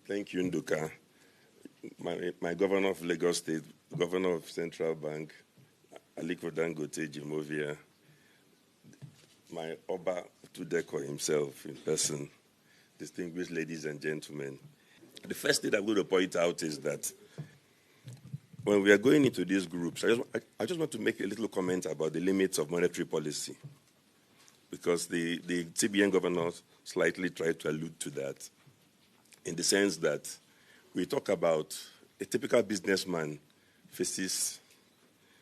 Thank you, Nduka. My governor of Lagos State, governor of Central Bank, Aliko Dangote Jimovia, my Oba Tudeko himself in person, distinguished ladies and gentlemen. The first thing I'm going to point out is that when we are going into these groups, I just want to make a little comment about the limits of monetary policy, because the CBN governor slightly tried to allude to that, in the sense that we talk about a typical businessman faces,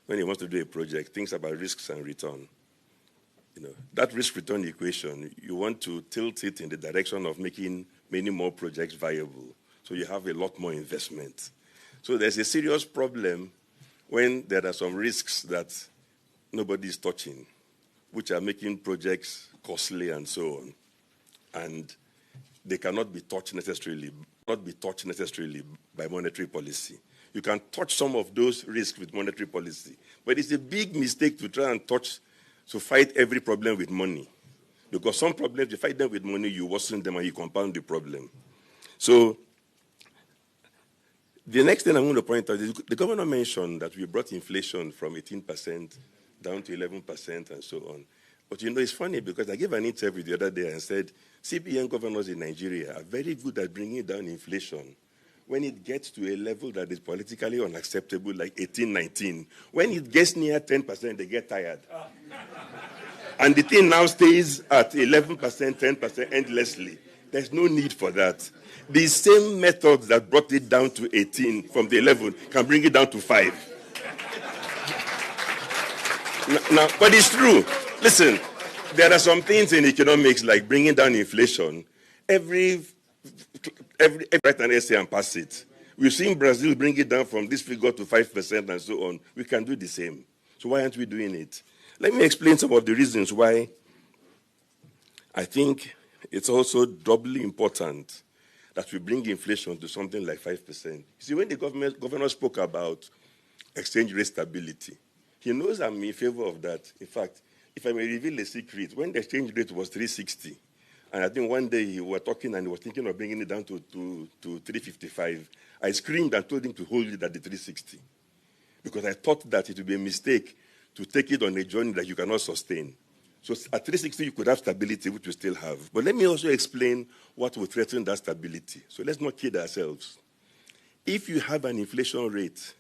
when he wants to do a project, thinks about risks and return. That risk-return equation, you want to tilt it in the direction of making many more projects viable, so you have a lot more investment. So there's a serious problem when there are some risks that nobody is touching, which are making projects costly and so on. And they cannot be touched necessarily by monetary policy. You can touch some of those risks with monetary policy, but it's a big mistake to try and fight every problem with money. Because some problems, you fight them with money, you worsen them and you compound the problem. So the next thing I'm going to point out is the governor mentioned that we brought inflation from 18% down to 11% and so on. But it's funny because I gave an interview the other day and said CBN governors in Nigeria are very good at bringing down inflation when it gets to a level that is politically unacceptable, like 18, 19. When it gets near 10%, they get tired. And the thing now stays at 11%, 10% endlessly. There's no need for that. The same methods that brought it down to 18 from the 11 can bring it down to 5. Now, but it's true. Listen, there are some things in economics like bringing down inflation. Every write an essay and pass it. We've seen Brazil bring it down from this figure to 5% and so on. We can do the same. So why aren't we doing it? Let me explain some of the reasons why I think it's also doubly important that we bring inflation to something like 5%. See, when the governor spoke about exchange rate stability, he knows I'm in favor of that. In fact, if I may reveal a secret, when the exchange rate was 360, and I think one day he was talking and he was thinking of bringing it down to 355, I screamed and told him to hold it at the 360, because I thought that it would be a mistake to take it on a journey that you cannot sustain. So at 360, you could have stability, which we still have. But let me also explain what will threaten that stability. So let's not kid ourselves. If you have an inflation rate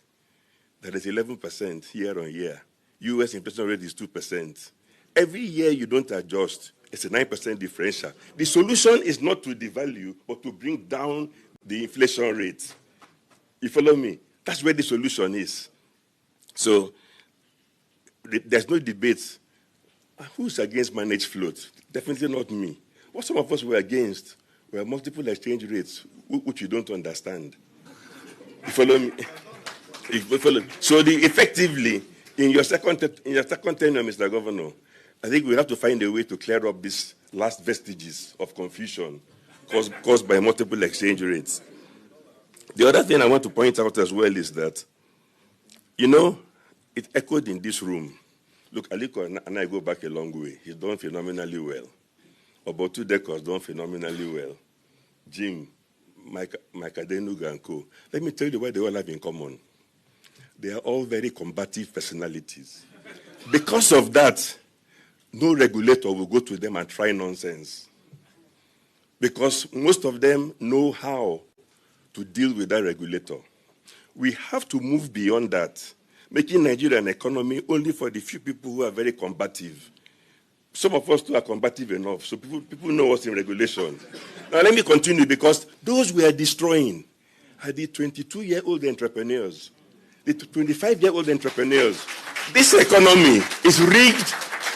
that is 11% year on year, US inflation rate is 2%, every year you don't adjust, it's a 9% differential. The solution is not to devalue, but to bring down the inflation rate. You follow me? That's where the solution is. So there's no debate. Who's against managed float? Definitely not me. What some of us were against were multiple exchange rates, which you don't understand. You follow me? You follow me? So effectively, in your second tenure, Mr. Governor, I think we have to find a way to clear up these last vestiges of confusion caused by multiple exchange rates. The other thing I want to point out as well is that, it echoed in this room. Look, Aliko and I go back a long way. He's done phenomenally well. About 2 decades, done phenomenally well. Jim, Mike Atedo and co. Let me tell you what they all have in common. They are all very combative personalities. Because of that, no regulator will go to them and try nonsense. Because most of them know how to deal with that regulator. We have to move beyond that, making Nigeria an economy only for the few people who are very combative. Some of us too are combative enough, so people know what's in regulation. Now let me continue, because those we are destroying are the 22-year-old entrepreneurs, the 25-year-old entrepreneurs. This economy is rigged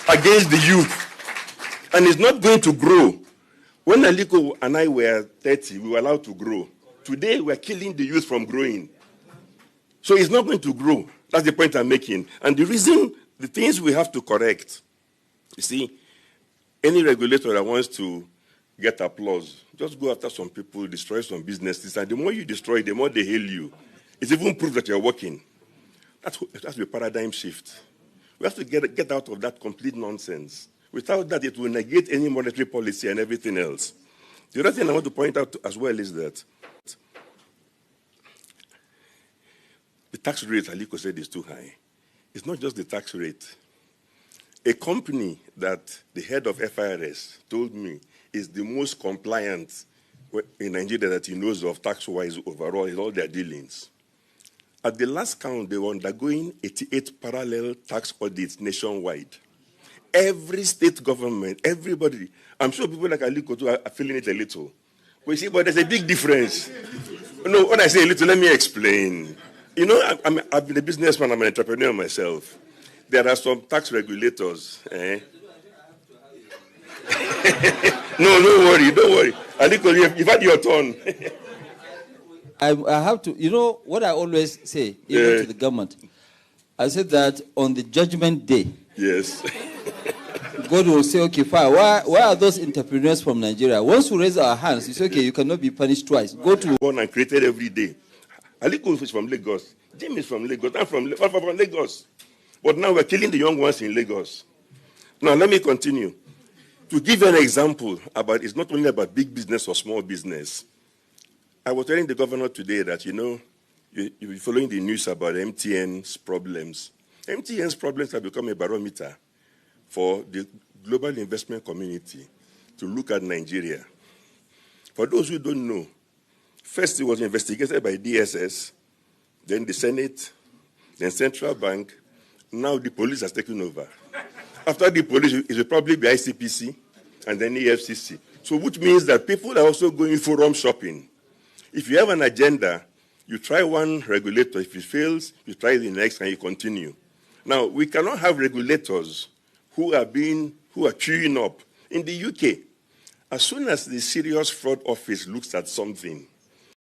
against the youth, and it's not going to grow. When Aliko and I were 30, we were allowed to grow. Today, we're killing the youth from growing. So it's not going to grow. That's the point I'm making. And the reason, the things we have to correct, you see, any regulator that wants to get applause, just go after some people, destroy some businesses, and the more you destroy, the more they hail you. It's even proof that you're working. That's the paradigm shift. We have to get out of that complete nonsense. Without that, it will negate any monetary policy and everything else. The other thing I want to point out as well is that the tax rate, Aliko said, is too high. It's not just the tax rate. A company that the head of FIRS told me is the most compliant in Nigeria that he knows of tax-wise overall in all their dealings. At the last count, they were undergoing 88 parallel tax audits nationwide. Every state government, everybody, I'm sure people like Aliko too are feeling it a little. But you see, but there's a big difference. No, when I say a little, let me explain. You know, I've been a businessman, I'm an entrepreneur myself. There are some tax regulators. No, don't worry. Aliko, you've had your turn. I have to, you know, what I always say, even to the government, I said that on the judgment day, yes, God will say, okay, fine, why are those entrepreneurs from Nigeria? Once we raise our hands, it's okay, you cannot be punished twice. Go to... Born and created every day. Aliko is from Lagos. Jim is from Lagos. I'm from Lagos. But now we're killing the young ones in Lagos. Now, let me continue. To give you an example, it's not only about big business or small business. I was telling the governor today that, you know, you're following the news about MTN's problems. MTN's problems have become a barometer for the global investment community to look at Nigeria. For those who don't know, first it was investigated by DSS, then the Senate, then Central Bank. Now the police has taken over. After the police, it will probably be ICPC and then EFCC. So which means that people are also going forum shopping. If you have an agenda, you try one regulator. If it fails, you try the next and you continue. Now, we cannot have regulators who are chewing up. In the UK, as soon as the Serious Fraud Office looks at something,